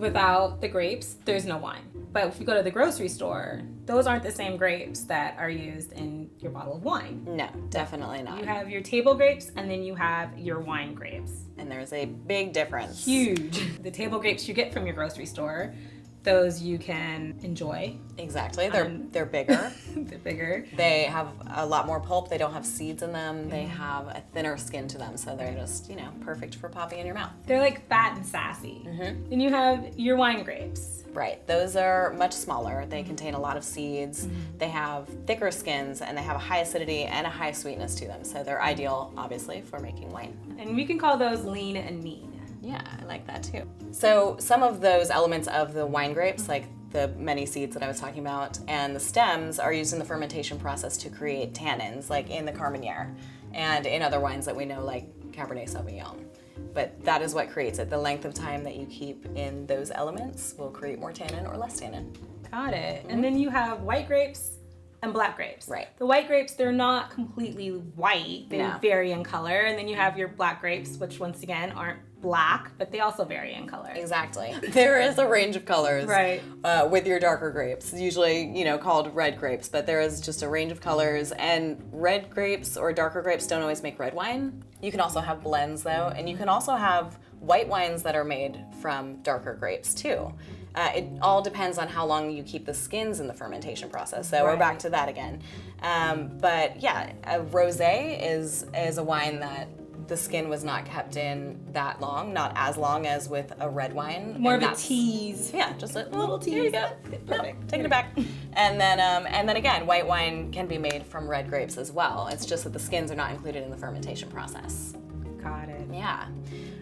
without the grapes, there's no wine. But if you go to the grocery store, those aren't the same grapes that are used in your bottle of wine. No, definitely not. You have your table grapes and then you have your wine grapes. And there's a big difference. Huge. The table grapes you get from your grocery store, those you can enjoy. Exactly. They're bigger. They're bigger. They have a lot more pulp. They don't have seeds in them. They have a thinner skin to them, so they're just, perfect for popping in your mouth. They're like fat and sassy. Then you have your wine grapes. Right. Those are much smaller. They contain a lot of seeds. They have thicker skins, and they have a high acidity and a high sweetness to them. So they're ideal, obviously, for making wine. And we can call those lean and mean. Yeah, I like that too. So some of those elements of the wine grapes, like the many seeds that I was talking about, and the stems are used in the fermentation process to create tannins, like in the Carmenere and in other wines that we know, like Cabernet Sauvignon. But that is what creates it. The length of time that you keep in those elements will create more tannin or less tannin. Got it. And then you have white grapes and black grapes. Right. The white grapes, they're not completely white. They vary in color. And then you have your black grapes, which once again aren't black, but they also vary in color. Exactly. There is a range of colors with your darker grapes, usually, called red grapes, but there is just a range of colors, and red grapes or darker grapes don't always make red wine. You can also have blends though, and you can also have white wines that are made from darker grapes too. It all depends on how long you keep the skins in the fermentation process. So we're back to that again. But yeah, a rosé is a wine that the skin was not kept in that long, not as long as with a red wine. More of a tease. Yeah, just a little tease. There you go. Perfect. Taking it back. And then again, white wine can be made from red grapes as well. It's just that the skins are not included in the fermentation process. Got it. Yeah.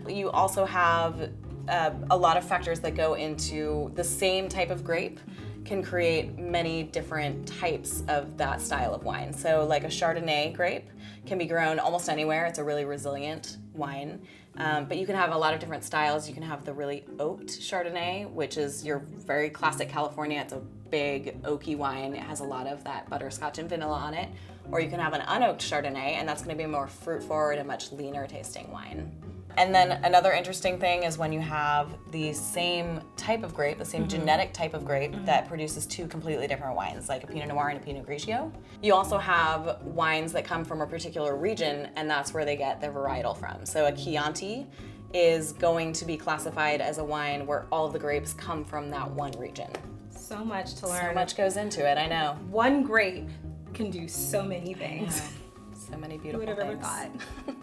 You also have a lot of factors that go into the same type of grape can create many different types of that style of wine. So like a Chardonnay grape can be grown almost anywhere. It's a really resilient wine. But you can have a lot of different styles. You can have the really oaked Chardonnay, which is your very classic California. It's a big oaky wine. It has a lot of that butterscotch and vanilla on it. Or you can have an unoaked Chardonnay, and that's going to be more fruit forward and much leaner tasting wine. And then another interesting thing is when you have the same type of grape, the same genetic type of grape that produces two completely different wines, like a Pinot Noir and a Pinot Grigio. You also have wines that come from a particular region, and that's where they get their varietal from. So a Chianti is going to be classified as a wine where all of the grapes come from that one region. So much to learn. So much goes into it, I know. One grape can do so many things. So many beautiful Who would have ever things. thought?